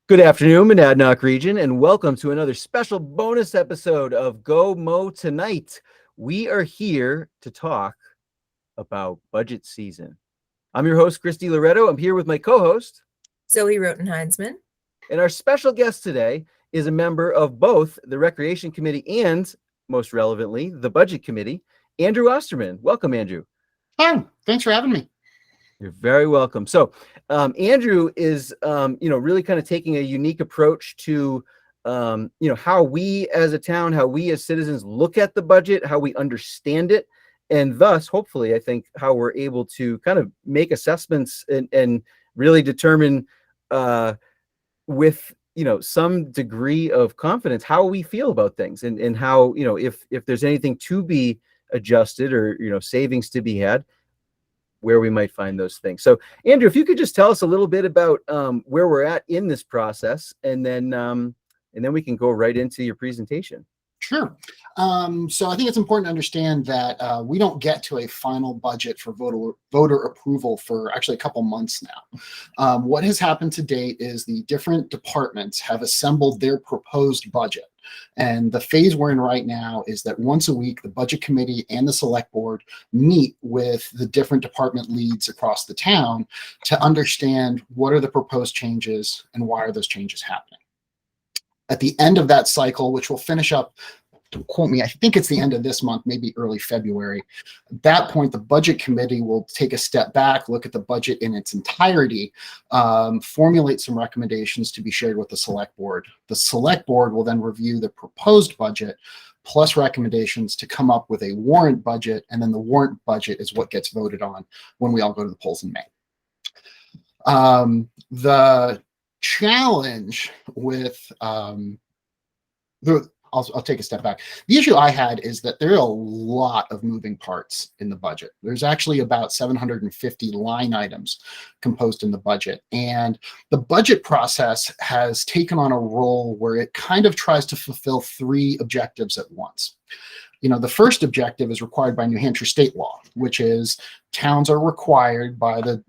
Good afternoon, Monadnock region, and welcome to another special bonus episode of Go Mo Tonight. We are here to talk about budget season. I'm your host, Christy Loretto. I'm here with my co-host, Zoe Roten-Heinsman. And our special guest today is a member of both the Recreation Committee and, most relevantly, the Budget Committee, Andrew Osterman. Welcome, Andrew. Hi, thanks for having me. You're very welcome. So Andrew is, really kind of taking a unique approach to, how we as a town, how we as citizens look at the budget, how we understand it, and thus, hopefully, I think how we're able to kind of make assessments and really determine with, some degree of confidence how we feel about things and how, if there's anything to be adjusted or, savings to be had, where we might find those things. So Andrew, if you could just tell us a little bit about where we're at in this process, and then we can go right into your presentation. Sure. So I think it's important to understand that we don't get to a final budget for voter approval for actually a couple months now. What has happened to date is the different departments have assembled their proposed budget. And the phase we're in right now is that once a week, the Budget Committee and the Select Board meet with the different department leads across the town to understand what are the proposed changes and why are those changes happening. At the end of that cycle, which will finish up, don't quote me, I think it's the end of this month, maybe early February. At that point, the Budget Committee will take a step back, look at the budget in its entirety, formulate some recommendations to be shared with the Select Board. The Select Board will then review the proposed budget plus recommendations to come up with a warrant budget, and then the warrant budget is what gets voted on when we all go to the polls in May. The challenge with I'll take a step back. The issue I had is that there are a lot of moving parts in the budget. There's actually about 750 line items composed in the budget. And the budget process has taken on a role where it kind of tries to fulfill three objectives at once. The first objective is required by New Hampshire state law, which is towns are required by the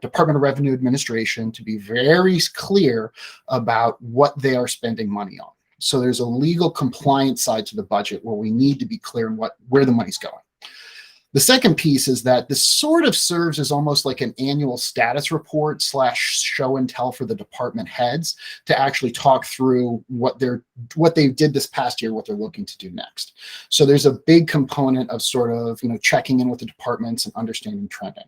Department of Revenue Administration to be very clear about what they are spending money on. So there's a legal compliance side to the budget where we need to be clear on where the money's going. The second piece is that this sort of serves as almost like an annual status report / show and tell for the department heads to actually talk through what they did this past year, what they're looking to do next. So there's a big component of sort of, checking in with the departments and understanding trending.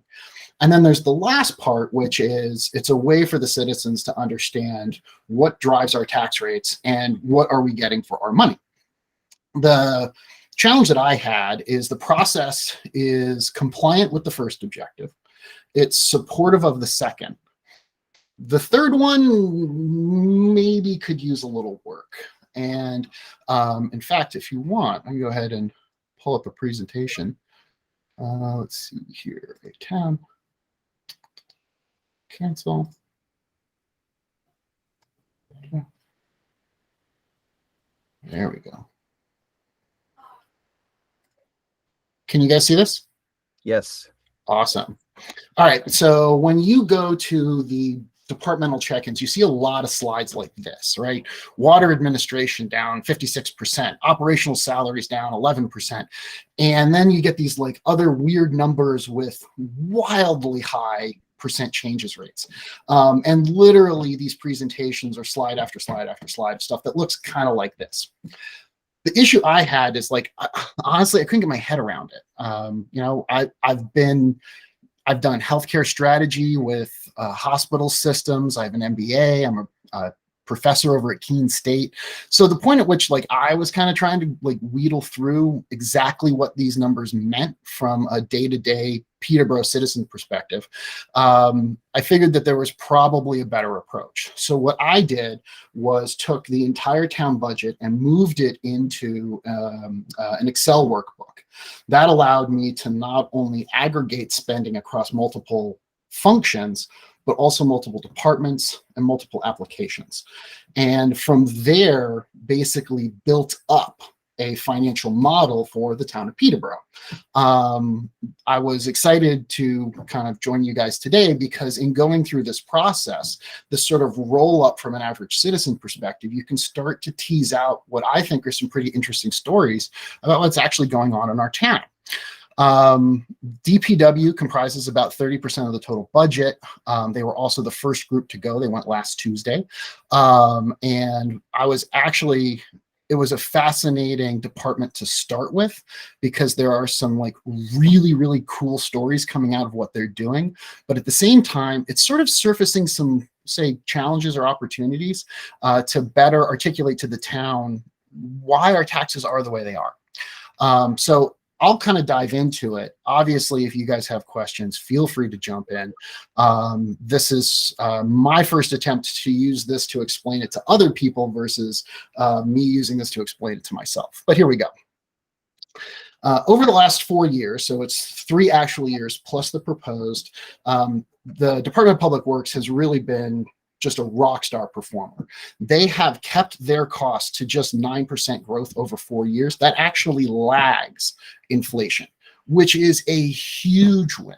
And then there's the last part, which is it's a way for the citizens to understand what drives our tax rates and what are we getting for our money. The challenge that I had is the process is compliant with the first objective. It's supportive of the second. The third one maybe could use a little work. And in fact, if you want, I can go ahead and pull up a presentation. Let's see here, a tab. Cancel. There we go. Can you guys see this? Yes. Awesome. All right. So when you go to the departmental check-ins, you see a lot of slides like this, right? Water administration down 56%, operational salaries down 11%. And then you get these like other weird numbers with wildly high percent changes rates. And literally these presentations are slide after slide after slide of stuff that looks kind of like this. The issue I had is honestly, I couldn't get my head around it. I've done healthcare strategy with hospital systems. I have an MBA. I'm a professor over at Keene State. So the point at which I was kind of trying to wheedle through exactly what these numbers meant from a day-to-day Peterborough citizen perspective, I figured that there was probably a better approach. So what I did was took the entire town budget and moved it into an Excel workbook. That allowed me to not only aggregate spending across multiple functions, but also multiple departments and multiple applications. And from there, basically built up a financial model for the town of Peterborough. I was excited to kind of join you guys today because in going through this process, this sort of roll up from an average citizen perspective, you can start to tease out what I think are some pretty interesting stories about what's actually going on in our town. DPW comprises about 30% of the total budget. They were also the first group to go. They went last Tuesday. And it was a fascinating department to start with because there are some like really, really cool stories coming out of what they're doing. But at the same time, it's sort of surfacing some, say, challenges or opportunities to better articulate to the town why our taxes are the way they are. So I'll kind of dive into it. Obviously, if you guys have questions, feel free to jump in. This is my first attempt to use this to explain it to other people versus me using this to explain it to myself. But here we go. Over the last 4 years, so it's 3 actual years plus the proposed, the Department of Public Works has really been just a rock star performer. They have kept their costs to just 9% growth over 4 years. That actually lags inflation, which is a huge win,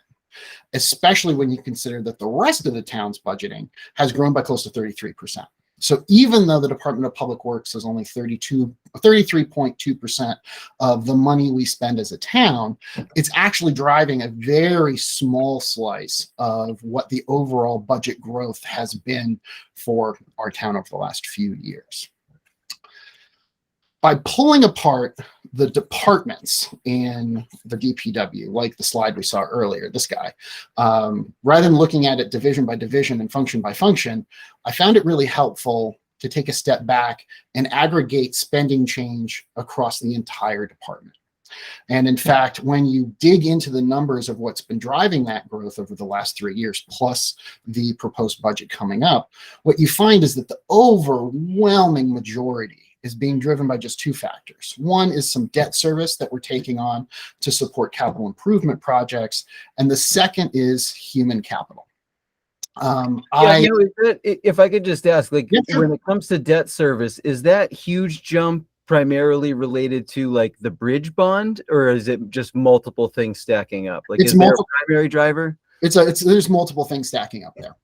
especially when you consider that the rest of the town's budgeting has grown by close to 33%. So even though the Department of Public Works is only 33.2% of the money we spend as a town, it's actually driving a very small slice of what the overall budget growth has been for our town over the last few years. By pulling apart the departments in the DPW, like the slide we saw earlier, this guy, rather than looking at it division by division and function by function, I found it really helpful to take a step back and aggregate spending change across the entire department. And in fact, when you dig into the numbers of what's been driving that growth over the last 3 years, plus the proposed budget coming up, what you find is that the overwhelming majority is being driven by just 2 factors. One is some debt service that we're taking on to support capital improvement projects. And the second is human capital. If I could just ask, like, Yeah, sure. when it comes to debt service, is that huge jump primarily related to like the bridge bond, or is it just multiple things stacking up? Like, is there a primary driver? There's multiple things stacking up there.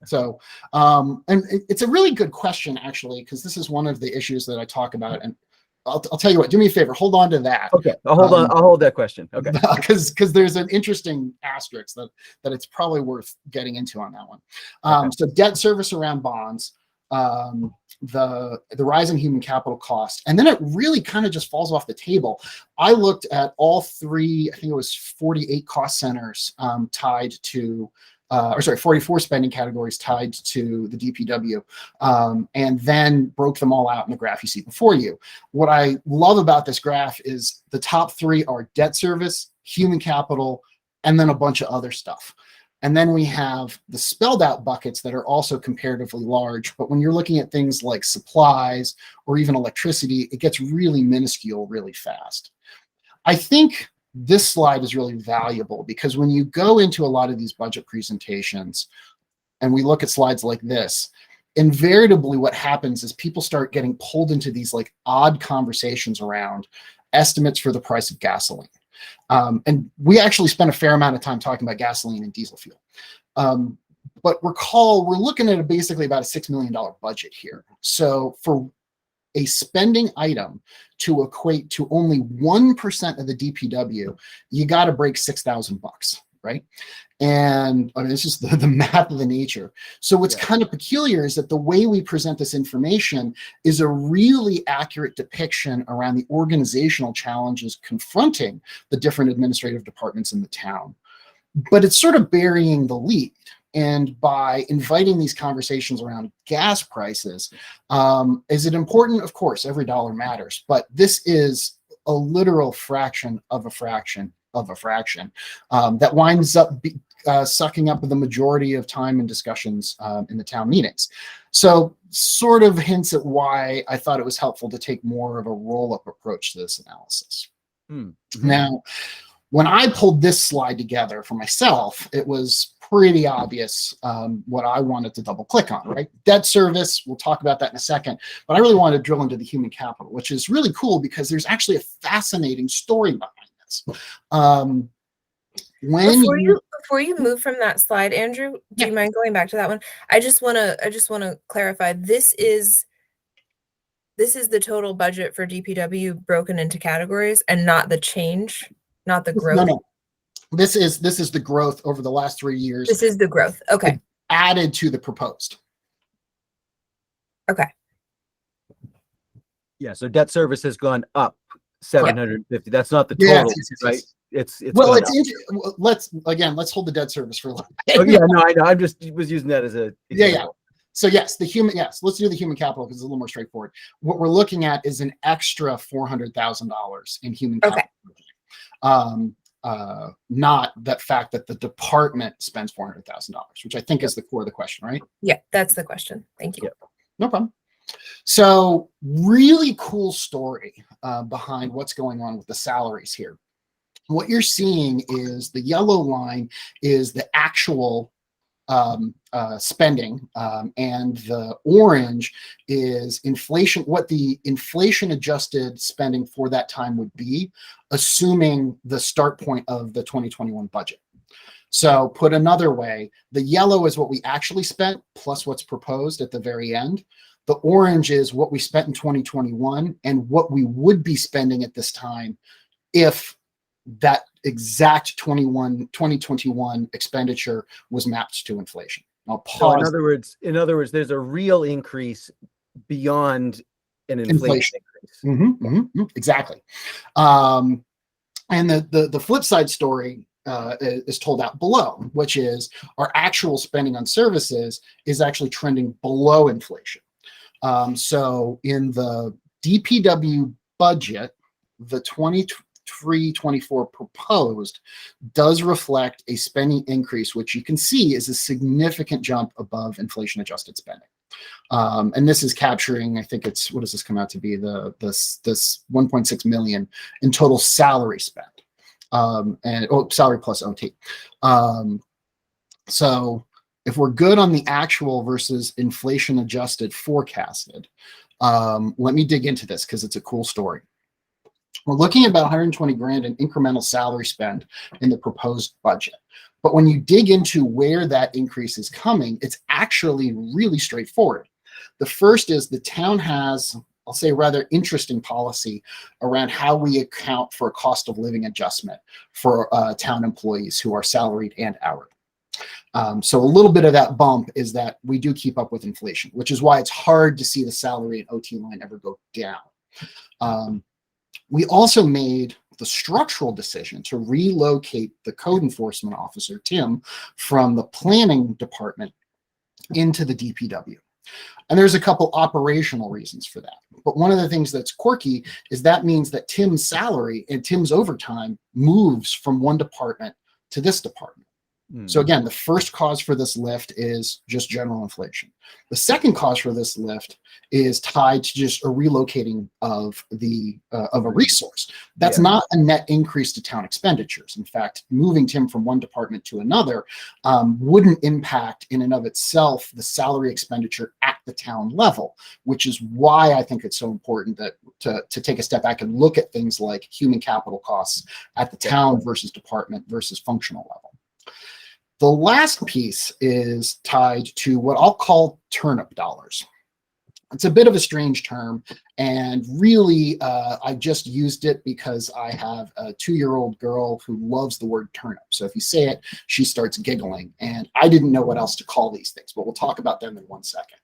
So, and it's a really good question, actually, because this is one of the issues that I talk about. And I'll tell you what, do me a favor, hold on to that. Okay, I'll hold that question. Okay. Because there's an interesting asterisk that it's probably worth getting into on that one. Okay. So debt service around bonds, the rise in human capital cost, and then it really kind of just falls off the table. I looked at all 3, I think it was 48 cost centers tied to 44 spending categories tied to the DPW, and then broke them all out in the graph you see before you. What I love about this graph is the top 3 are debt service, human capital, and then a bunch of other stuff. And then we have the spelled out buckets that are also comparatively large. But when you're looking at things like supplies or even electricity, it gets really minuscule really fast. I think this slide is really valuable because when you go into a lot of these budget presentations and we look at slides like this, invariably what happens is people start getting pulled into these like odd conversations around estimates for the price of gasoline. And we actually spent a fair amount of time talking about gasoline and diesel fuel. But recall, we're looking at basically about a $6 million budget here. So for a spending item to equate to only 1% of the DPW, you got to break $6,000, right? And I mean, it's just the math of the nature. So what's kind of peculiar is that the way we present this information is a really accurate depiction around the organizational challenges confronting the different administrative departments in the town. But it's sort of burying the lead. And by inviting these conversations around gas prices, is it important? Of course, every dollar matters, but this is a literal fraction of a fraction of a fraction that winds up sucking up the majority of time and discussions in the town meetings. So sort of hints at why I thought it was helpful to take more of a roll-up approach to this analysis. Mm-hmm. Now, when I pulled this slide together for myself, it was pretty obvious what I wanted to double click on, right? Debt service, we'll talk about that in a second, but I really wanted to drill into the human capital, which is really cool because there's actually a fascinating story behind this. Before you move from that slide, Andrew, do you mind going back to that one? I just want to clarify, this is the total budget for DPW broken into categories and not the change, not the growth. No. This is the growth over the last 3 years. This is the growth. Okay. Added to the proposed. Okay. Yeah. So debt service has gone up 750. That's not the total, right? It's well, let's hold the debt service for a little bit. Oh, yeah, no, I know. I just was using that as a example. So yes, let's do the human capital because it's a little more straightforward. What we're looking at is an extra $400,000 in human capital. Not that fact that the department spends $400,000, which I think is the core of the question, right? Yeah, that's the question. Thank you. No problem. So really cool story behind what's going on with the salaries here. What you're seeing is the yellow line is the actual spending, and the orange is inflation, what the inflation adjusted spending for that time would be, assuming the start point of the 2021 budget. So put another way, the yellow is what we actually spent plus what's proposed at the very end. The orange is what we spent in 2021 and what we would be spending at this time if that exact 2021 expenditure was mapped to inflation. I'll pause. So in other words, there's a real increase beyond an inflation increase. Exactly. And the flip side story is told out below, which is our actual spending on services is actually trending below inflation. So in the DPW budget, the 23-24 proposed does reflect a spending increase, which you can see is a significant jump above inflation adjusted spending. And this is capturing, I think it's, what does this come out to be? This 1.6 million in total salary spent, salary plus OT. So if we're good on the actual versus inflation adjusted forecasted, let me dig into this because it's a cool story. We're looking at about 120 grand in incremental salary spend in the proposed budget. But when you dig into where that increase is coming, it's actually really straightforward. The first is the town has, I'll say, rather interesting policy around how we account for a cost of living adjustment for town employees who are salaried and hourly. So a little bit of that bump is that we do keep up with inflation, which is why it's hard to see the salary and OT line ever go down. We also made the structural decision to relocate the code enforcement officer, Tim, from the planning department into the DPW. And there's a couple operational reasons for that. But one of the things that's quirky is that means that Tim's salary and Tim's overtime moves from one department to this department. So again, the first cause for this lift is just general inflation. The second cause for this lift is tied to just a relocating of a resource. That's not a net increase to town expenditures. In fact, moving Tim from one department to another wouldn't impact in and of itself the salary expenditure at the town level, which is why I think it's so important that to take a step back and look at things like human capital costs at the town versus department versus functional level. The last piece is tied to what I'll call turnip dollars. It's a bit of a strange term, and really I just used it because I have a 2-year-old girl who loves the word turnip. So if you say it, she starts giggling, and I didn't know what else to call these things, but we'll talk about them in 1 second.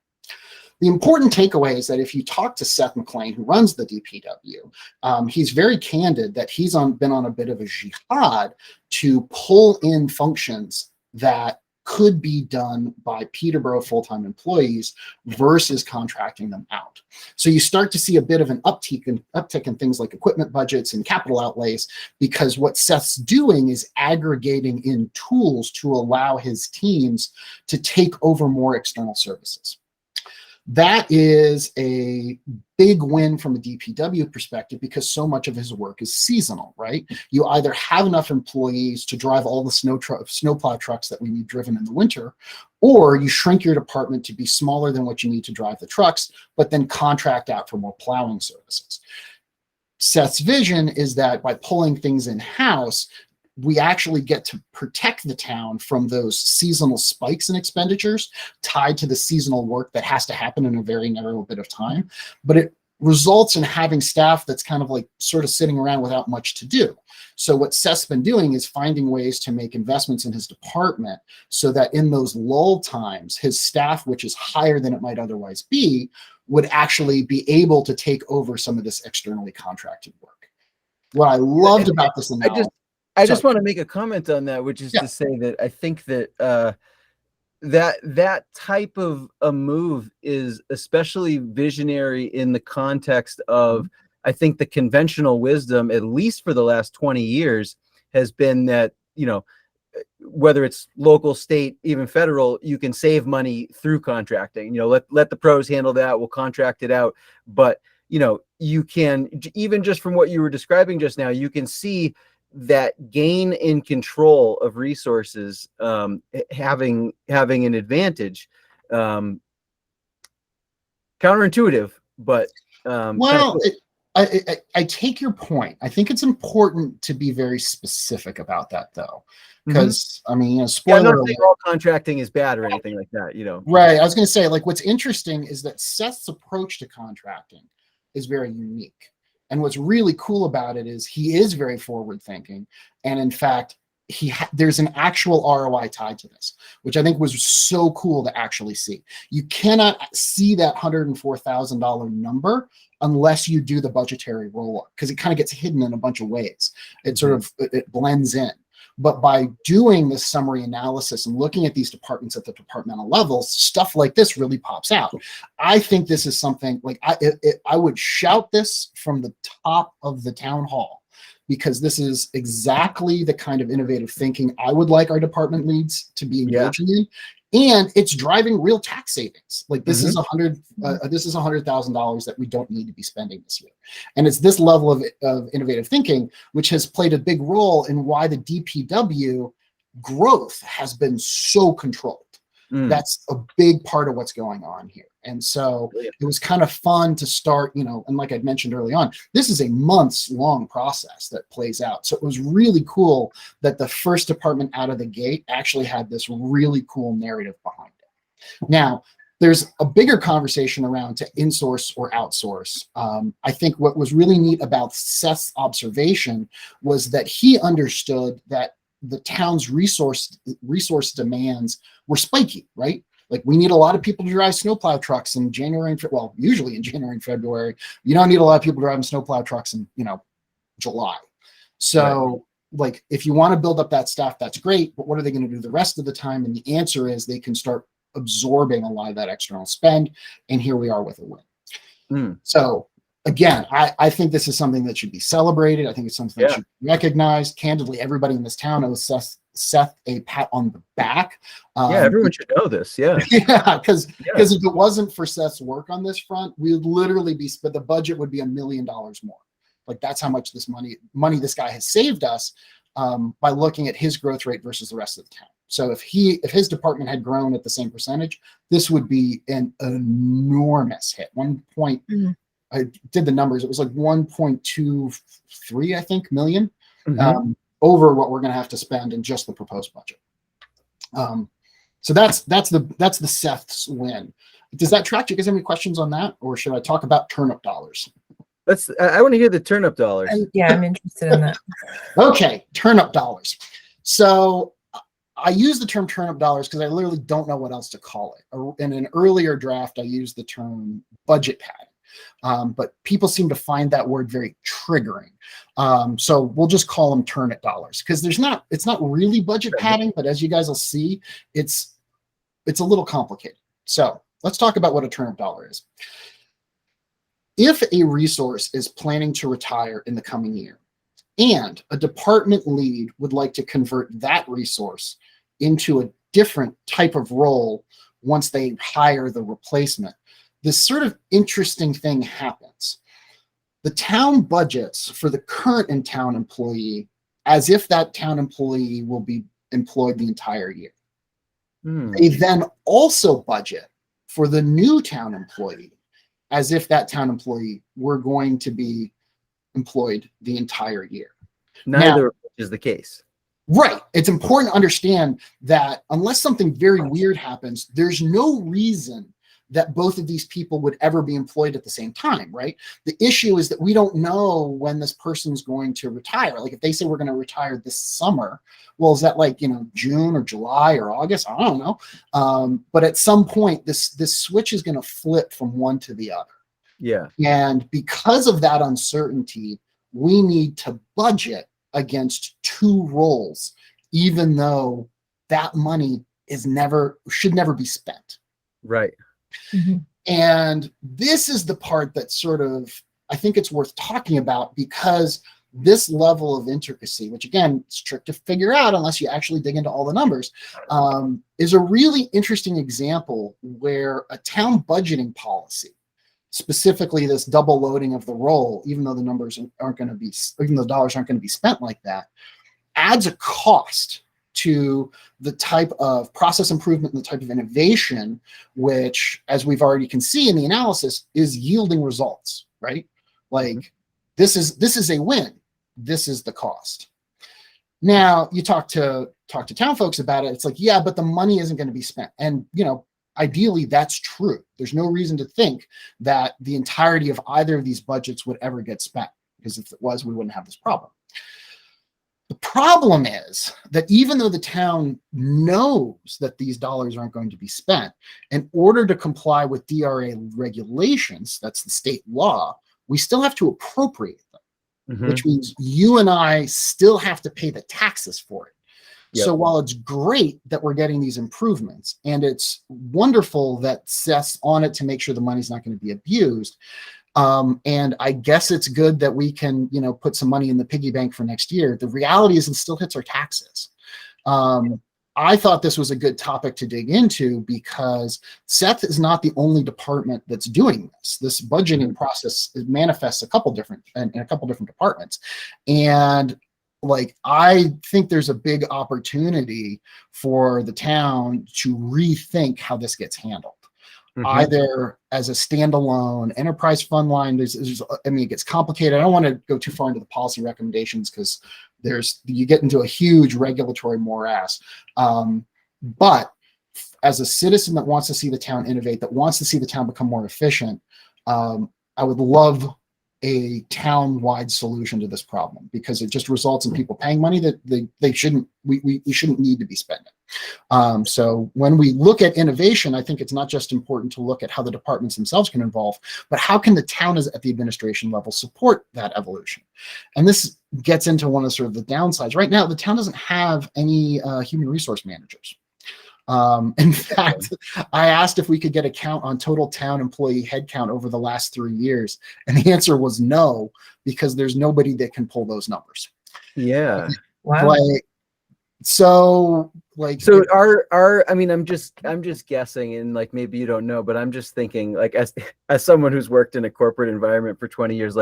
The important takeaway is that if you talk to Seth MacLean, who runs the DPW, he's very candid that he's been on a bit of a jihad to pull in functions that could be done by Peterborough full-time employees versus contracting them out. So you start to see a bit of an uptick in things like equipment budgets and capital outlays, because what Seth's doing is aggregating in tools to allow his teams to take over more external services. That is a big win from a DPW perspective because so much of his work is seasonal, right? You either have enough employees to drive all the snowplow trucks that we need driven in the winter, or you shrink your department to be smaller than what you need to drive the trucks, but then contract out for more plowing services. Seth's vision is that by pulling things in-house, we actually get to protect the town from those seasonal spikes in expenditures tied to the seasonal work that has to happen in a very narrow bit of time. But it results in having staff that's kind of like sort of sitting around without much to do. So what Seth's been doing is finding ways to make investments in his department so that in those lull times, his staff, which is higher than it might otherwise be, would actually be able to take over some of this externally contracted work. What I loved about this analysis, I just want to make a comment on that, which is to say that I think that that type of a move is especially visionary in the context of, I think the conventional wisdom, at least for the last 20 years, has been that, you know, whether it's local, state, even federal, you can save money through contracting. You know, let the pros handle that. We'll contract it out. But, you know, you can, even just from what you were describing just now, you can see that gain in control of resources having an advantage. Counterintuitive, but well, I take your point. I think it's important to be very specific about that, though, because I mean, you know, spoiler alert, all contracting is bad or anything like that, you know. Right. I was going to say, like, what's interesting is that Seth's approach to contracting is very unique. And what's really cool about it is he is very forward thinking. And in fact, there's an actual ROI tied to this, which I think was so cool to actually see. You cannot see that $104,000 number unless you do the budgetary roll up, because it kind of gets hidden in a bunch of ways. It sort of, it blends in. But by doing this summary analysis and looking at these departments at the departmental level, stuff like this really pops out. I think this is something like I would shout this from the top of the town hall, because this is exactly the kind of innovative thinking I would like our department leads to be engaging in. And it's driving real tax savings. Like this is $100,000 that we don't need to be spending this year. And it's this level of innovative thinking, which has played a big role in why the DPW growth has been so controlled. That's a big part of what's going on here. And so it was kind of fun to start, you know, and like I'd mentioned early on, this is a months long process that plays out. So it was really cool that the first department out of the gate actually had this really cool narrative behind it. Now, there's a bigger conversation around to insource or outsource. I think what was really neat about Seth's observation was that he understood that the town's resource demands were spiky, right? Like we need a lot of people to drive snowplow trucks in January, well, usually in January and February. You don't need a lot of people driving snowplow trucks in, you know, July. So like, if you want to build up that staff, that's great, but what are they going to do the rest of the time? And the answer is they can start absorbing a lot of that external spend. And here we are with a win. So again, I think this is something that should be celebrated. I think it's something that should be recognized. Candidly, everybody in this town owes Seth a pat on the back. Everyone should know this. Because if it wasn't for Seth's work on this front, we would literally be, but the budget would be $1 million more. Like that's how much this money this guy has saved us by looking at his growth rate versus the rest of the town. So if his department had grown at the same percentage, this would be an enormous hit. I did the numbers. It was like 1.23, I think, million over what we're going to have to spend in just the proposed budget. So that's the Seth's win. Does that track? Do you guys have any questions on that, or should I talk about turnip dollars? I want to hear the turnip dollars. I'm interested in that. Okay, turnip dollars. So I use the term turnip dollars because I literally don't know what else to call it. In an earlier draft, I used the term budget padding. But people seem to find that word very triggering. So we'll just call them turnip dollars, because it's not really budget padding, but as you guys will see, it's a little complicated. So let's talk about what a turnip dollar is. If a resource is planning to retire in the coming year, and a department lead would like to convert that resource into a different type of role once they hire the replacement, this sort of interesting thing happens. The town budgets for the current in-town employee as if that town employee will be employed the entire year. They then also budget for the new town employee as if that town employee were going to be employed the entire year. Neither is the case. Right. It's important to understand that unless something very weird happens, there's no reason that both of these people would ever be employed at the same time, right? The issue is that we don't know when this person's going to retire. Like if they say we're going to retire this summer, well, is that like, June or July or August? I don't know. But at some point, this switch is going to flip from one to the other. Yeah. And because of that uncertainty, we need to budget against two roles, even though that money should never be spent. Right. Mm-hmm. And this is the part that sort of, I think it's worth talking about, because this level of intricacy, which again, it's tricky to figure out unless you actually dig into all the numbers, is a really interesting example where a town budgeting policy, specifically this double loading of the role, even though the dollars aren't going to be spent like that, adds a cost to the type of process improvement and the type of innovation, which, as we've already can see in the analysis, is yielding results, right? Like this is a win. This is the cost. Now you talk to town folks about it. It's like, yeah, but the money isn't going to be spent. And, ideally that's true. There's no reason to think that the entirety of either of these budgets would ever get spent, because if it was, we wouldn't have this problem. The problem is that even though the town knows that these dollars aren't going to be spent, in order to comply with DRA regulations, that's the state law, we still have to appropriate them, which means you and I still have to pay the taxes for it. Yep. So while it's great that we're getting these improvements, and it's wonderful that Seth's on it to make sure the money's not going to be abused, and I guess it's good that we can, put some money in the piggy bank for next year, the reality is it still hits our taxes. I thought this was a good topic to dig into because Seth is not the only department that's doing this. This budgeting process manifests in a couple different departments. And I think there's a big opportunity for the town to rethink how this gets handled. Either as a standalone enterprise fund line, it gets complicated. I don't want to go too far into the policy recommendations because you get into a huge regulatory morass. But as a citizen that wants to see the town innovate, that wants to see the town become more efficient, I would love a town-wide solution to this problem, because it just results in people paying money that we shouldn't need to be spending. So when we look at innovation, I think it's not just important to look at how the departments themselves can evolve, but how can the town at the administration level support that evolution? And this gets into one of sort of the downsides. Right now, the town doesn't have any human resource managers. In fact, I asked if we could get a count on total town employee headcount over the last 3 years, and the answer was no, because there's nobody that can pull those numbers. Yeah. Wow. So I'm just guessing, and maybe you don't know, but I'm just thinking, as someone who's worked in a corporate environment for 20 years,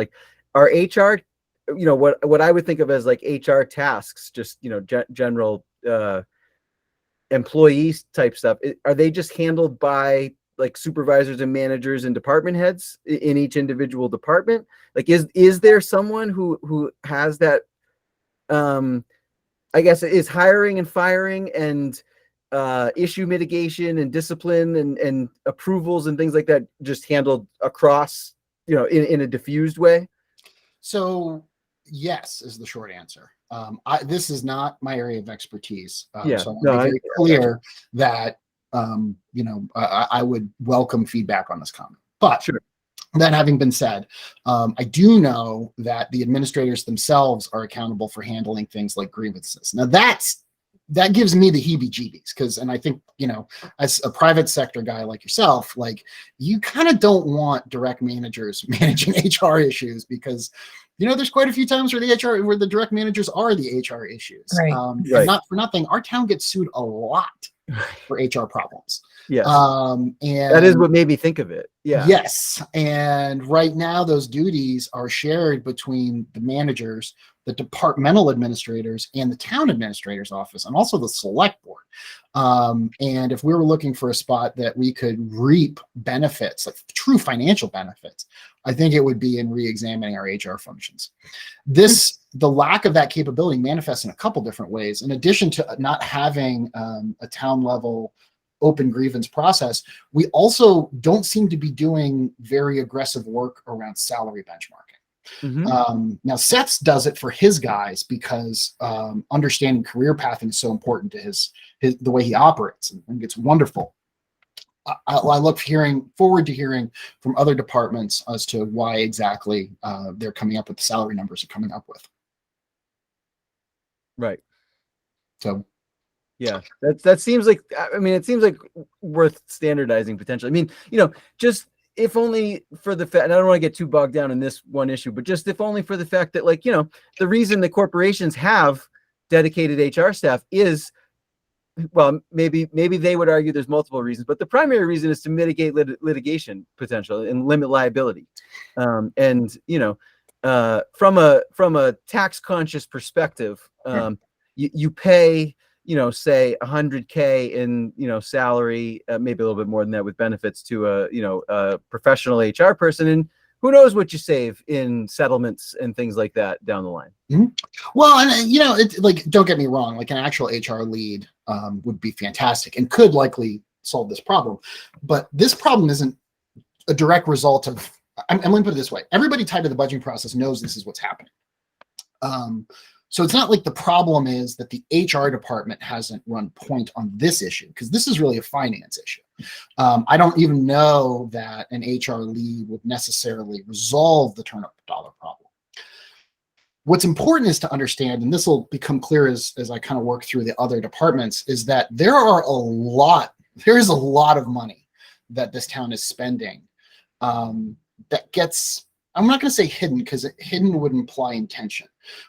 our HR, what I would think of as HR tasks, just general employees type stuff, are they just handled by supervisors and managers and department heads in each individual department? Is there someone who has that, I guess, is hiring and firing and issue mitigation and discipline and approvals and things like that just handled across, in a diffused way? So yes is the short answer. This is not my area of expertise. So I want to be very clear that, I would welcome feedback on this comment. But sure. That having been said, I do know that the administrators themselves are accountable for handling things like grievances. Now that gives me the heebie-jeebies, and I think, as a private sector guy like yourself, you kind of don't want direct managers managing HR issues, because there's quite a few times where the direct managers are the HR issues. Right. Right. Not for nothing, our town gets sued a lot for HR problems. Yes. And that is what made me think of it. Yeah. Yes. And right now those duties are shared between the managers, the departmental administrators, and the town administrator's office, and also the select board. And if we were looking for a spot that we could reap benefits, like true financial benefits, I think it would be in re-examining our HR functions. The lack of that capability manifests in a couple different ways. In addition to not having a town level open grievance process, we also don't seem to be doing very aggressive work around salary benchmarking. Now Seth's does it for his guys because understanding career pathing is so important to the way he operates, and I think it's wonderful. I look forward to hearing from other departments as to why exactly they're coming up with the salary numbers they're coming up with. Right. So yeah, that seems like, I mean, it seems like worth standardizing potentially. I mean, just if only for the fact, and I don't want to get too bogged down in this one issue, but just if only for the fact that, like, the reason the corporations have dedicated HR staff is, well, maybe they would argue there's multiple reasons, but the primary reason is to mitigate litigation potential and limit liability. And from a tax conscious perspective, you pay, say $100K in, salary, maybe a little bit more than that with benefits to a professional HR person. And who knows what you save in settlements and things like that down the line. Well, and it's like, don't get me wrong, like an actual HR lead would be fantastic and could likely solve this problem. But this problem isn't a direct result of, I'm going to put it this way. Everybody tied to the budgeting process knows this is what's happening. So it's not like the problem is that the HR department hasn't run point on this issue, because this is really a finance issue. I don't even know that an HR lead would necessarily resolve the turnip dollar problem. What's important is to understand, and this will become clear as I kind of work through the other departments, is that there is a lot of money that this town is spending that gets, I'm not going to say hidden, because hidden would imply intention,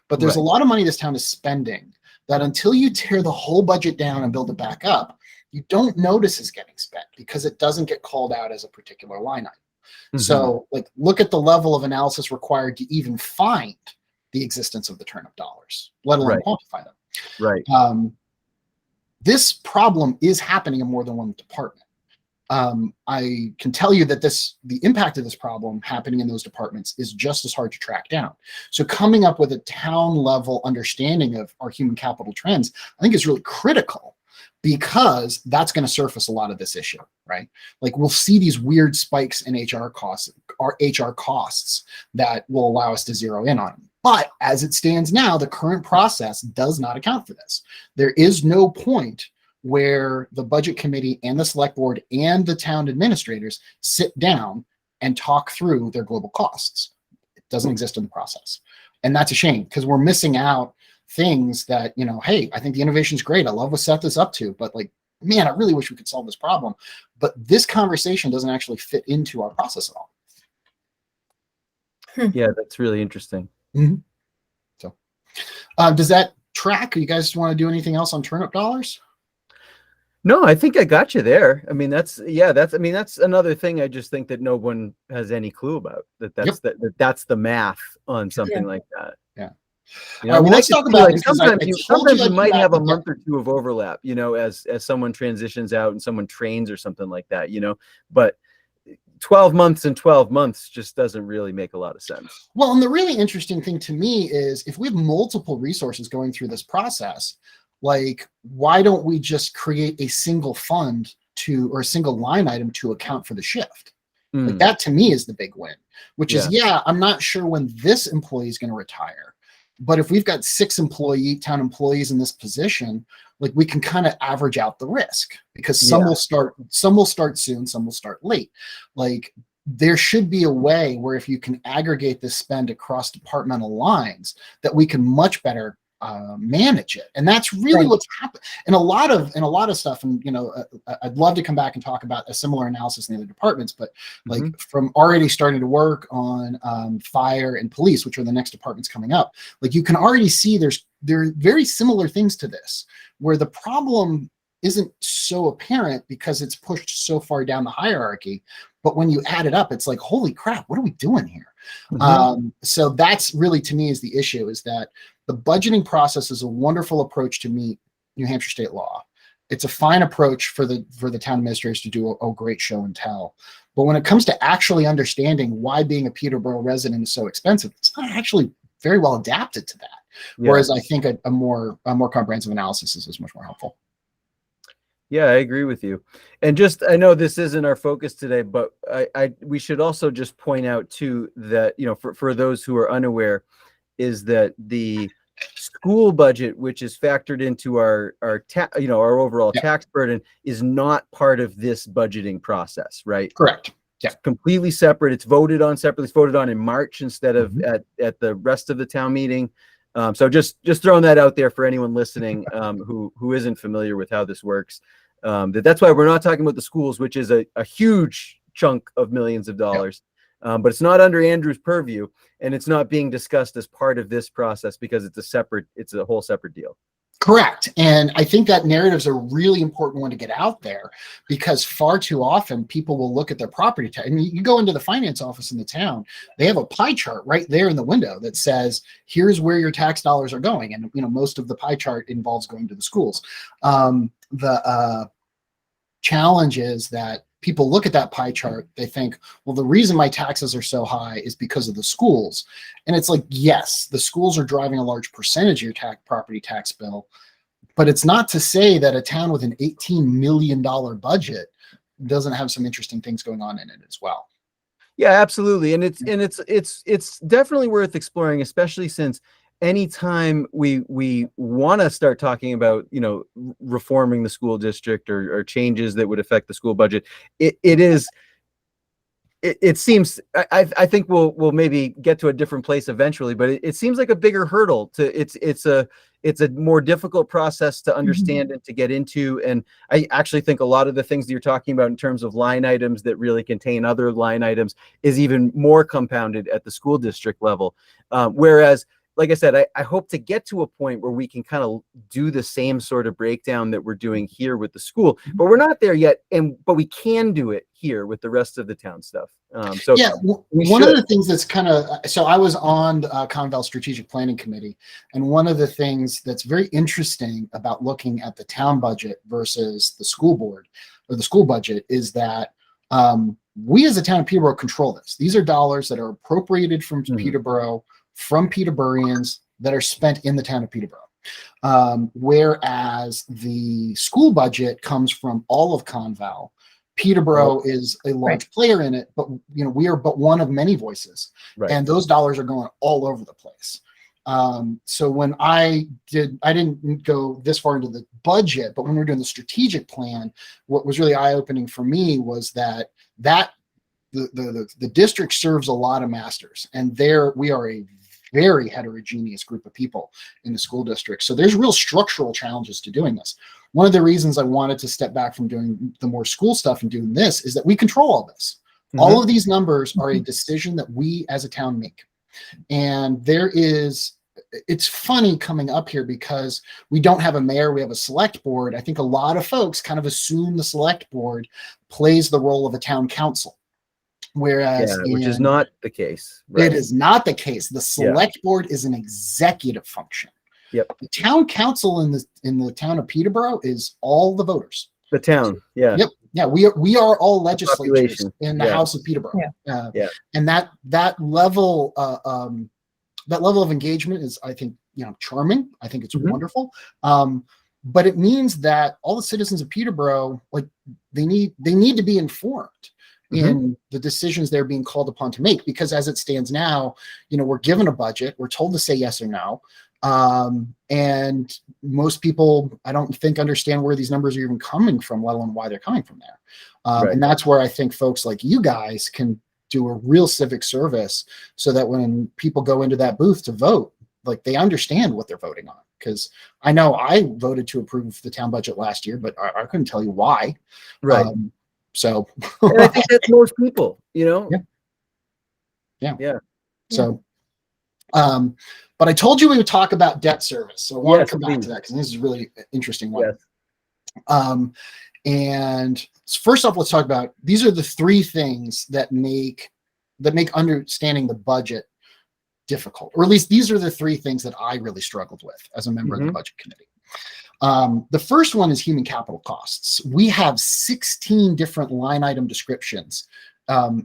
but there's a lot of money this town is spending that until you tear the whole budget down and build it back up, you don't notice is getting spent because it doesn't get called out as a particular line item. So, like, look at the level of analysis required to even find the existence of the turnip dollars, let alone quantify them. Right. This problem is happening in more than one department. I can tell you that the impact of this problem happening in those departments is just as hard to track down. So coming up with a town level understanding of our human capital trends, I think is really critical, because that's going to surface a lot of this issue, right? Like, we'll see these weird spikes in HR costs that will allow us to zero in on them. But as it stands now, the current process does not account for this. There is no point where the budget committee and the select board and the town administrators sit down and talk through their global costs. It doesn't exist in the process. And that's a shame, because we're missing out things that, hey, I think the innovation is great. I love what Seth is up to, but, like, man, I really wish we could solve this problem. But this conversation doesn't actually fit into our process at all. Yeah, that's really interesting. So does that track? You guys want to do anything else on turnip dollars? No, I think I got you there. I mean, that's another thing I just think that no one has any clue about, that's the math on something like that. Yeah. I mean, let's talk about it. Sometimes you might have a month or two of overlap, as someone transitions out and someone trains or something like that, but 12 months and 12 months just doesn't really make a lot of sense. Well, and the really interesting thing to me is, if we have multiple resources going through this process, like, why don't we just create a single fund or a single line item to account for the shift? Like, that to me is the big win, which is, I'm not sure when this employee is going to retire, but if we've got 6 town employees in this position, like, we can kind of average out the risk, because some will start soon, some will start late. Like, there should be a way where, if you can aggregate this spend across departmental lines, that we can much better manage it. And that's really what's happened in a lot of stuff. And I'd love to come back and talk about a similar analysis in the other departments, but like, from already starting to work on fire and police, which are the next departments coming up, like, you can already see there are very similar things to this, where the problem isn't so apparent because it's pushed so far down the hierarchy. But when you add it up, it's like, holy crap, what are we doing here? So that's really, to me, is the issue, is that the budgeting process is a wonderful approach to meet New Hampshire state law. It's a fine approach for the town administrators to do a great show and tell. But when it comes to actually understanding why being a Peterborough resident is so expensive, it's not actually very well adapted to that. Yeah. Whereas I think a more comprehensive analysis is much more helpful. Yeah, I agree with you. And just, I know this isn't our focus today, but we should also just point out too that, you know, for those who are unaware, is that the school budget, which is factored into our overall tax burden, is not part of this budgeting process, right? Correct. Yeah. It's completely separate. It's voted on separately. It's voted on in March instead of at the rest of the town meeting. So just throwing that out there for anyone listening who isn't familiar with how this works. That's why we're not talking about the schools, which is a huge chunk of millions of dollars. But it's not under Andrew's purview, and it's not being discussed as part of this process because it's a whole separate deal. Correct. And I think that narrative is a really important one to get out there, because far too often people will look at their property tax. And you go into the finance office in the town, they have a pie chart right there in the window that says, here's where your tax dollars are going. And, you know, most of the pie chart involves going to the schools. The challenge is that people look at that pie chart, they think, well, the reason my taxes are so high is because of the schools. And it's like, yes, the schools are driving a large percentage of your property tax bill, but it's not to say that a town with an $18 million budget doesn't have some interesting things going on in it as well. Yeah, absolutely. And it's definitely worth exploring, especially since anytime we want to start talking about, you know, reforming the school district or changes that would affect the school budget, it seems, I think we'll maybe get to a different place eventually, but it seems like a bigger hurdle to, it's a more difficult process to understand and to get into. And I actually think a lot of the things that you're talking about in terms of line items that really contain other line items is even more compounded at the school district level. Whereas, like I said, I hope to get to a point where we can kind of do the same sort of breakdown that we're doing here with the school, but we're not there yet. But we can do it here with the rest of the town stuff. So yeah, one of the things that's kind of, so I was on the Conval Strategic Planning Committee, and one of the things that's very interesting about looking at the town budget versus the school board or the school budget is that we as a town of Peterborough control this. These are dollars that are appropriated from Peterborough, from Peterboroughians, that are spent in the town of Peterborough. Whereas the school budget comes from all of Conval. Peterborough is a large player in it, but you know, we are but one of many voices, and those dollars are going all over the place. So when I didn't go this far into the budget, but when we were doing the strategic plan, what was really eye-opening for me was that the district serves a lot of masters, and we are a very heterogeneous group of people in the school district. So there's real structural challenges to doing this. One of the reasons I wanted to step back from doing the more school stuff and doing this is that we control all this. All of these numbers are a decision that we as a town make. And it's funny coming up here because we don't have a mayor, we have a select board. I think a lot of folks kind of assume the select board plays the role of a town council. Whereas which is not the case. It is not the case. The select board is an executive function. The town council in the town of Peterborough is all the voters. The town. Yeah, we are all legislators in the House of Peterborough. And that level of engagement is, I think, you know, charming. I think it's wonderful. But it means that all the citizens of Peterborough, like, they need to be informed in the decisions they're being called upon to make, because as it stands now, you know, we're given a budget, we're told to say yes or no. And most people, I don't think, understand where these numbers are even coming from, let alone why they're coming from there. And that's where I think folks like you guys can do a real civic service, so that when people go into that booth to vote, like, they understand what they're voting on. Because I know I voted to approve the town budget last year, but I couldn't tell you why. So and I think that's most people, you know? So, but I told you we would talk about debt service. So I want to come back to that, because this is really an interesting one. And first off, let's talk about, these are the three things that make understanding the budget difficult, or at least these are the three things that I really struggled with as a member of the budget committee. The first one is human capital costs. We have 16 different line item descriptions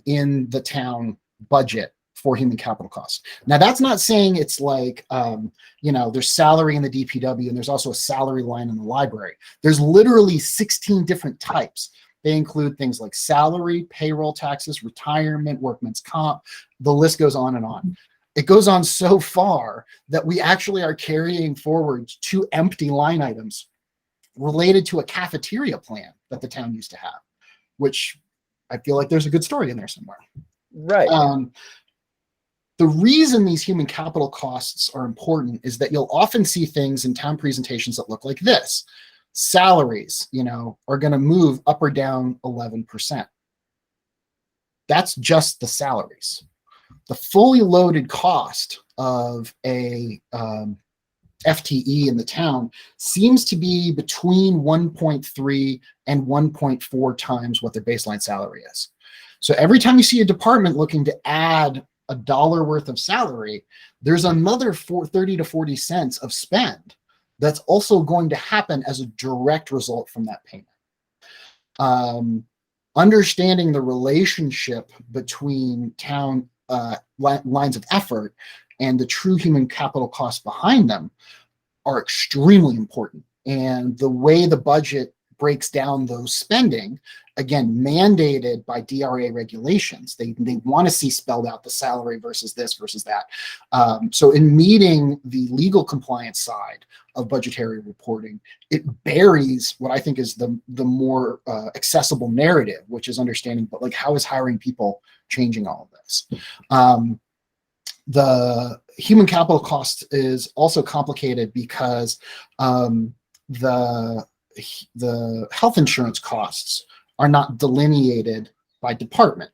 in the town budget for human capital costs. Now, that's not saying it's like, there's salary in the DPW and there's also a salary line in the library. There's literally 16 different types. They include things like salary, payroll taxes, retirement, workman's comp. The list goes on and on. It goes on so far that we actually are carrying forward 2 empty line items related to a cafeteria plan that the town used to have, which I feel like there's a good story in there somewhere. Right. The reason these human capital costs are important is that you'll often see things in town presentations that look like this. Salaries, are going to move up or down 11%. That's just the salaries. The fully loaded cost of a FTE in the town seems to be between 1.3 and 1.4 times what their baseline salary is. So every time you see a department looking to add $1 worth of salary, there's another 30 to 40 cents of spend that's also going to happen as a direct result from that payment. Understanding the relationship between town lines of effort and the true human capital costs behind them are extremely important. And the way the budget breaks down those spending, again, mandated by DRA regulations, they want to see spelled out the salary versus this versus that. So in meeting the legal compliance side of budgetary reporting, it buries what I think is the more accessible narrative, which is understanding, but like, how is hiring people changing all of this? The human capital cost is also complicated because the health insurance costs are not delineated by department.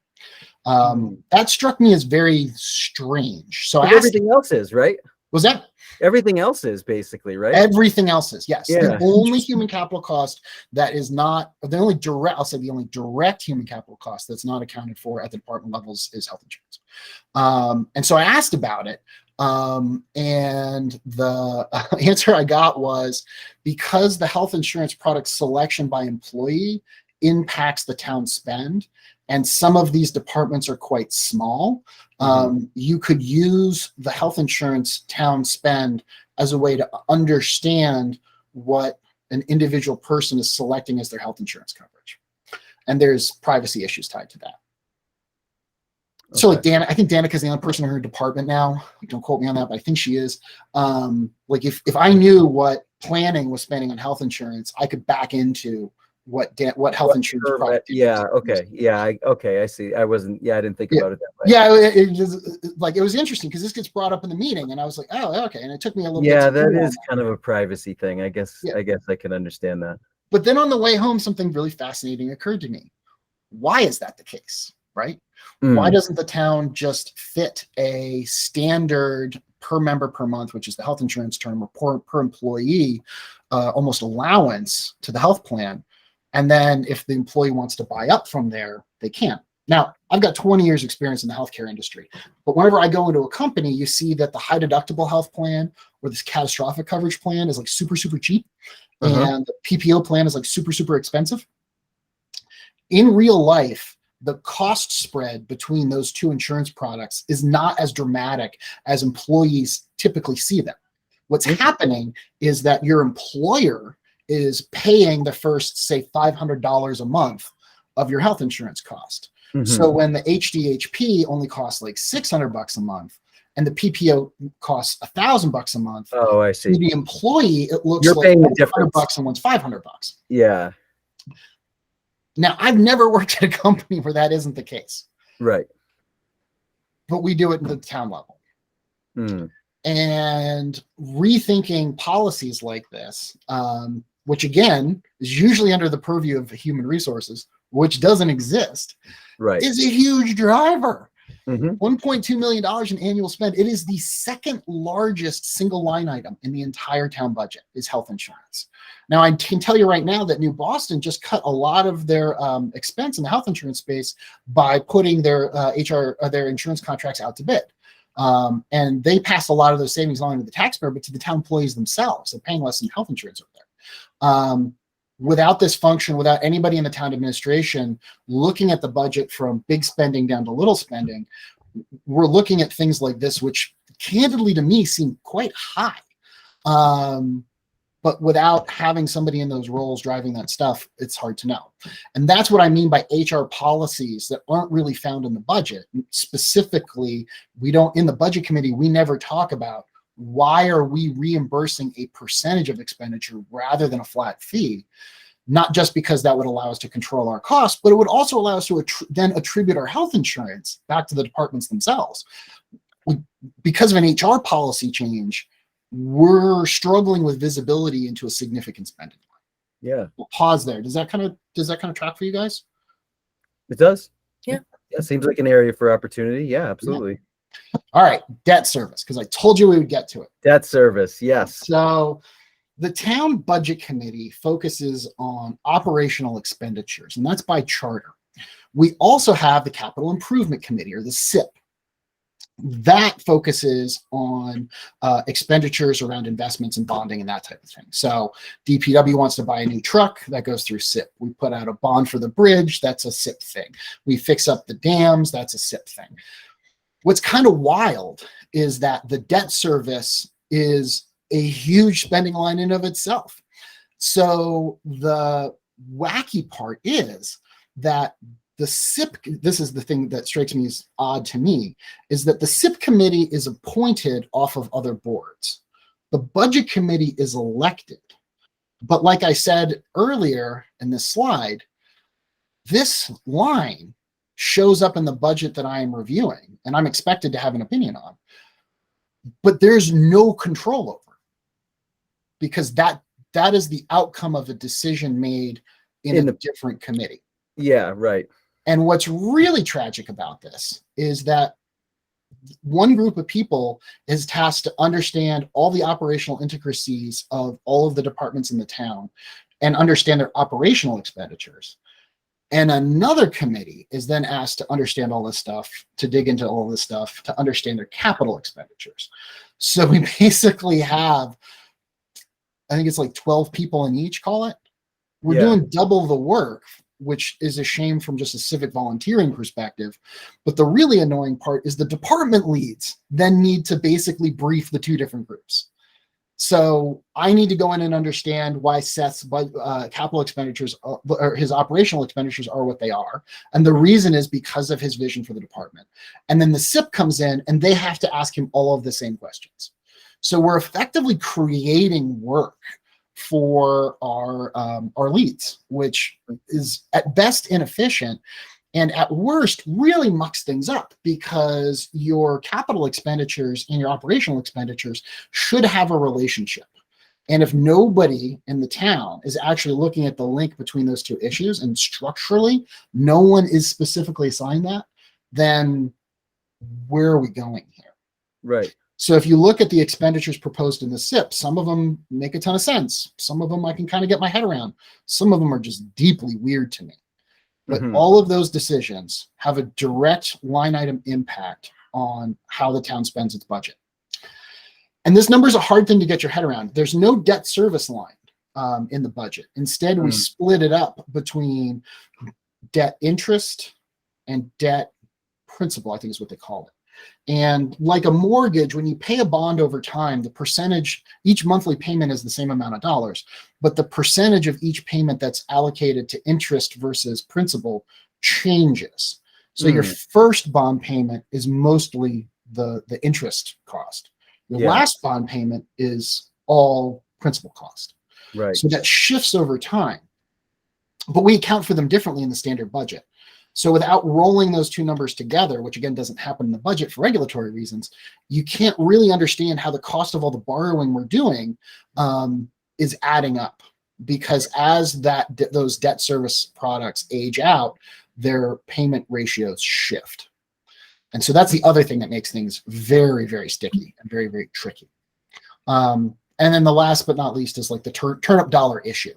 That struck me as very strange. So everything else is, right? Was that? Everything else is basically, right? Everything else is, yes. Yeah. The only human capital cost that is not, the only direct human capital cost that's not accounted for at the department levels is health insurance. And so I asked about it. And the answer I got was, because the health insurance product selection by employee impacts the town spend, and some of these departments are quite small, you could use the health insurance town spend as a way to understand what an individual person is selecting as their health insurance coverage. And there's privacy issues tied to that. Okay. So like I think Danica's the only person in her department now. Don't quote me on that, but I think she is. Like if I knew what planning was spending on health insurance, I could back into what health insurance product. Yeah. Okay. Yeah. I see. I didn't think about it that way. Yeah. It was interesting because this gets brought up in the meeting, and I was like, oh, okay. And it took me a little bit. Yeah, that is kind of a privacy thing. I guess I can understand that. But then on the way home, something really fascinating occurred to me. Why is that the case? Right? Why doesn't the town just fit a standard per member per month, which is the health insurance term, or per employee, almost allowance to the health plan? And then if the employee wants to buy up from there, they can. Now, I've got 20 years experience in the healthcare industry, but whenever I go into a company, you see that the high deductible health plan or this catastrophic coverage plan is like super, super cheap. And the PPO plan is like super, super expensive. In real life, the cost spread between those two insurance products is not as dramatic as employees typically see them. What's happening is that your employer is paying the first, say, $500 a month of your health insurance cost. So when the HDHP only costs like $600 a month and the PPO costs $1,000 a month, oh, I see. To the employee, it looks You're like paying the $100 difference. and one's $500. Yeah. Now, I've never worked at a company where that isn't the case. Right. But we do it at the town level. And rethinking policies like this, which again is usually under the purview of human resources, which doesn't exist, right, is a huge driver. $1.2 million in annual spend. It is the second largest single line item in the entire town budget is health insurance. Now, I can tell you right now that New Boston just cut a lot of their expense in the health insurance space by putting their their insurance contracts out to bid. And they passed a lot of those savings along to the taxpayer, but to the town employees themselves. They're paying less in health insurance over there. Without this function, without anybody in the town administration looking at the budget from big spending down to little spending, we're looking at things like this, which candidly to me seem quite high. But without having somebody in those roles driving that stuff, it's hard to know. And that's what I mean by HR policies that aren't really found in the budget. Specifically, we don't, in the budget committee, we never talk about why are we reimbursing a percentage of expenditure rather than a flat fee? Not just because that would allow us to control our costs, but it would also allow us to then attribute our health insurance back to the departments themselves. Because of an HR policy change, we're struggling with visibility into a significant spending line. Yeah. We'll pause there. Does that kind of track for you guys? It does. Yeah. Yeah, seems like an area for opportunity. Yeah, absolutely. Yeah. All right, debt service, because I told you we would get to it. Debt service, yes. So the town budget committee focuses on operational expenditures, and that's by charter. We also have the capital improvement committee, or the SIP. That focuses on expenditures around investments and bonding and that type of thing. So DPW wants to buy a new truck, that goes through SIP. We put out a bond for the bridge, that's a SIP thing. We fix up the dams, that's a SIP thing. What's kind of wild is that the debt service is a huge spending line in of itself. So the wacky part is that the SIP, this is the thing that strikes me as odd to me, is that the SIP committee is appointed off of other boards. The budget committee is elected. But like I said earlier in this slide, this line shows up in the budget that I am reviewing, and I'm expected to have an opinion on. But there's no control over it, because that is the outcome of a decision made in a different committee. Yeah, right. And what's really tragic about this is that one group of people is tasked to understand all the operational intricacies of all of the departments in the town and understand their operational expenditures. And another committee is then asked to understand all this stuff, to dig into all this stuff, to understand their capital expenditures. So we basically have, I think it's like 12 people in each, call it. We're doing double the work, which is a shame from just a civic volunteering perspective. But the really annoying part is the department leads then need to basically brief the two different groups. So I need to go in and understand why Seth's capital expenditures or his operational expenditures are what they are. And the reason is because of his vision for the department. And then the SIP comes in and they have to ask him all of the same questions. So we're effectively creating work for our leads, which is at best inefficient and at worst really mucks things up, because your capital expenditures and your operational expenditures should have a relationship. And if nobody in the town is actually looking at the link between those two issues, and structurally no one is specifically assigned that, then where are we going here? Right. So if you look at the expenditures proposed in the SIP, some of them make a ton of sense. Some of them I can kind of get my head around. Some of them are just deeply weird to me. But all of those decisions have a direct line item impact on how the town spends its budget. And this number is a hard thing to get your head around. There's no debt service line in the budget. Instead, we split it up between debt interest and debt principal, I think is what they call it. And like a mortgage, when you pay a bond over time, the percentage, each monthly payment is the same amount of dollars, but the percentage of each payment that's allocated to interest versus principal changes. So your first bond payment is mostly the interest cost. Your last bond payment is all principal cost. Right. So that shifts over time, but we account for them differently in the standard budget. So without rolling those two numbers together, which again doesn't happen in the budget for regulatory reasons, you can't really understand how the cost of all the borrowing we're doing is adding up. Because as those debt service products age out, their payment ratios shift. And so that's the other thing that makes things very, very sticky and very, very tricky. And And then the last but not least is like the turnip dollar issue,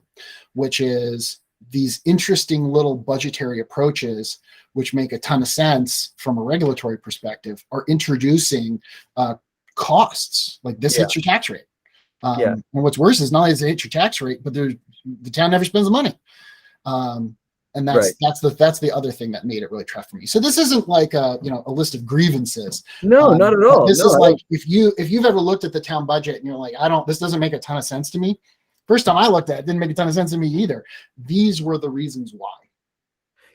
which is these interesting little budgetary approaches, which make a ton of sense from a regulatory perspective, are introducing costs. Like this hits your tax rate. And what's worse is not only does it hit your tax rate, but the town never spends the money. And that's the other thing that made it really tough for me. So this isn't like a list of grievances. No, not at all. This is like if you've ever looked at the town budget and you're like, this doesn't make a ton of sense to me. First time I looked at it, didn't make a ton of sense to me either. These were the reasons why.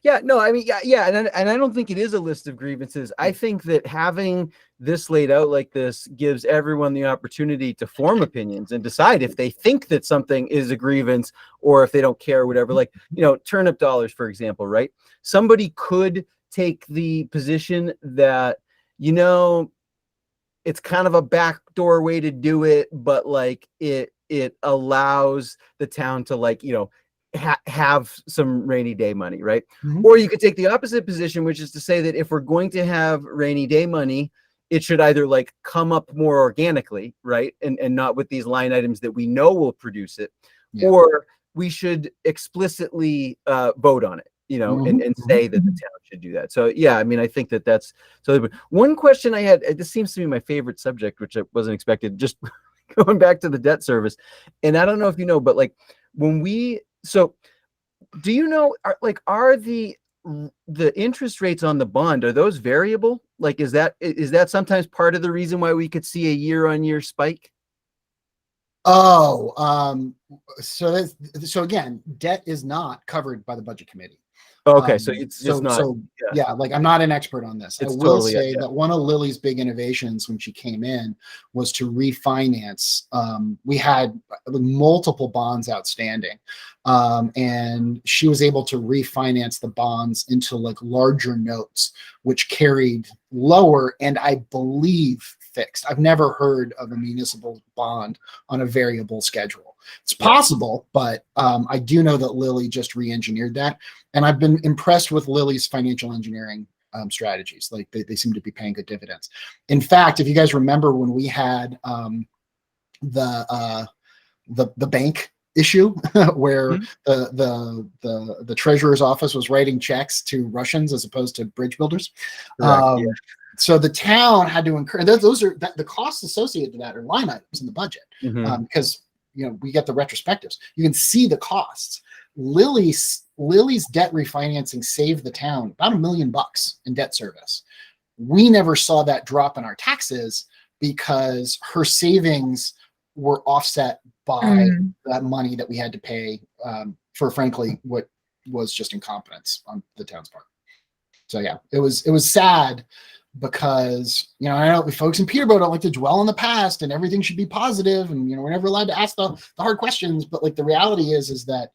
Yeah, no, I mean, yeah, and I don't think it is a list of grievances. I think that having this laid out like this gives everyone the opportunity to form opinions and decide if they think that something is a grievance or if they don't care or whatever. Like, turnip dollars, for example, right? Somebody could take the position that, it's kind of a backdoor way to do it, but like it allows the town to have some rainy day money, right? Mm-hmm. Or you could take the opposite position, which is to say that if we're going to have rainy day money, it should either come up more organically, right? And not with these line items that we know will produce it, or we should explicitly vote on it, and say that the town should do that. So yeah, I mean, I think that's so. One question I had, this seems to be my favorite subject, which I wasn't expected, just going back to the debt service. And I don't know if you know, but so do you know, are the interest rates on the bond, are those variable? Like, is that sometimes part of the reason why we could see a year-on-year spike? So again, debt is not covered by the budget committee. Okay, so it's just not. Yeah, like I'm not an expert on this. It's I will totally say that one of Lily's big innovations when she came in was to refinance. We had multiple bonds outstanding, and she was able to refinance the bonds into larger notes, which carried lower and I believe fixed. I've never heard of a municipal bond on a variable schedule. It's possible, but I do know that Lily just re-engineered that. And I've been impressed with Lily's financial engineering strategies. Like they seem to be paying good dividends. In fact, if you guys remember when we had the bank issue where the treasurer's office was writing checks to Russians as opposed to bridge builders. So the town had to incur, and those are the costs associated to that are line items in the budget, because we get the retrospectives. You can see the costs. Lily's debt refinancing saved the town about $1 million in debt service. We never saw that drop in our taxes because her savings were offset by that money that we had to pay for, frankly, what was just incompetence on the town's part. So yeah, it was sad because I know folks in Peterborough don't like to dwell on the past and everything should be positive, and we're never allowed to ask the hard questions. But the reality is that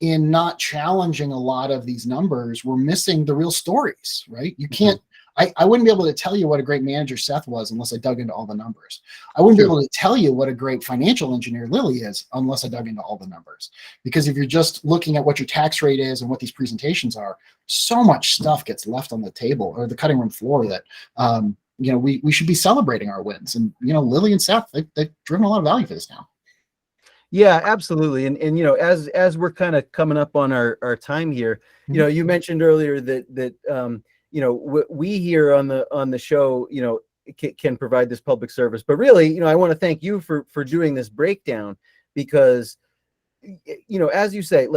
in not challenging a lot of these numbers, we're missing the real stories, right? You can't. I wouldn't be able to tell you what a great manager Seth was unless I dug into all the numbers. I wouldn't be able to tell you what a great financial engineer Lily is unless I dug into all the numbers. Because if you're just looking at what your tax rate is and what these presentations are, so much stuff gets left on the table or the cutting room floor that we should be celebrating our wins. And Lily and Seth, they've driven a lot of value for this now. Yeah, absolutely. And as we're kind of coming up on our time here, you mentioned earlier that we here on the show, can provide this public service. But really, I want to thank you for doing this breakdown because, as you say,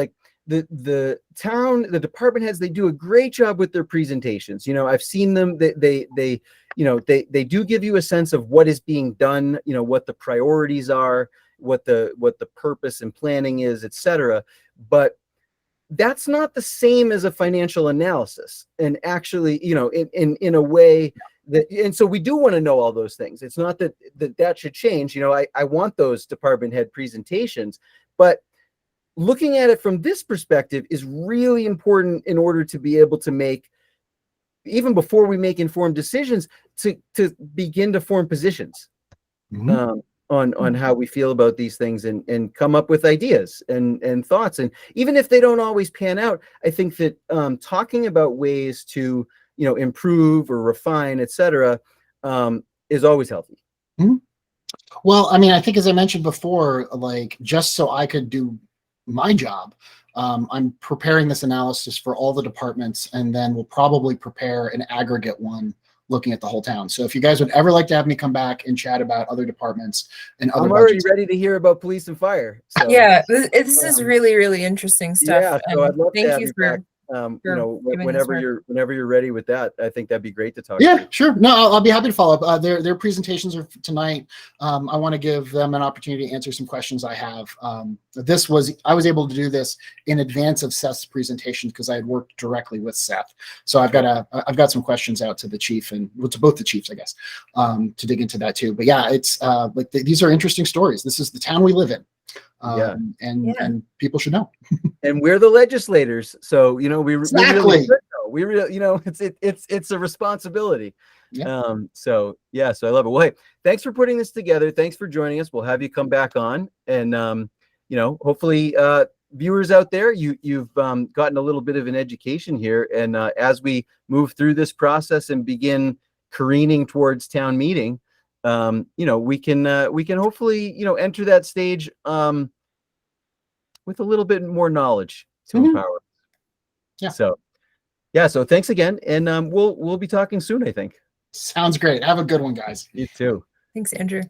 the town, the department heads, they do a great job with their presentations. I've seen them. They do give you a sense of what is being done. What the priorities are, what the purpose and planning is, etc. But that's not the same as a financial analysis. And actually, in a way that, and so we do want to know all those things. It's not that should change. I want those department head presentations, but looking at it from this perspective is really important in order to be able to make, even before we make informed decisions, to begin to form positions. On how we feel about these things and come up with ideas and thoughts. And even if they don't always pan out, I think that talking about ways to, improve or refine, etc., is always healthy. Well, I mean, I think as I mentioned before, like just so I could do my job, I'm preparing this analysis for all the departments, and then we'll probably prepare an aggregate one looking at the whole town. So if you guys would ever like to have me come back and chat about other departments and other I'm already budgets, ready to hear about police and fire. So Yeah, this is really, really interesting stuff. yeah, so I'd love to Thank have you you back. for giving us Whenever more. you're ready with that, I think that'd be great to talk. yeah, to. sure. No, I'll be happy to follow up. Their presentations are tonight. I want to give them an opportunity to answer some questions I have. I was able to do this in advance of Seth's presentation because I had worked directly with Seth. So I've got some questions out to the chief and to both the chiefs, I guess, to dig into that too. But yeah, it's like these are interesting stories. This is the town we live in. And people should know. And we're the legislators, so we really Exactly. should know. We really, it's a responsibility. Yeah. So yeah, so I love it. Well, hey, thanks for putting this together. Thanks for joining us. We'll have you come back on, and hopefully, viewers out there, you've gotten a little bit of an education here. And as we move through this process and begin careening towards town meeting, we can hopefully enter that stage with a little bit more knowledge to empower. Yeah. So thanks again, and we'll be talking soon, I think. Sounds great. Have a good one, guys. You too. Thanks, Andrew.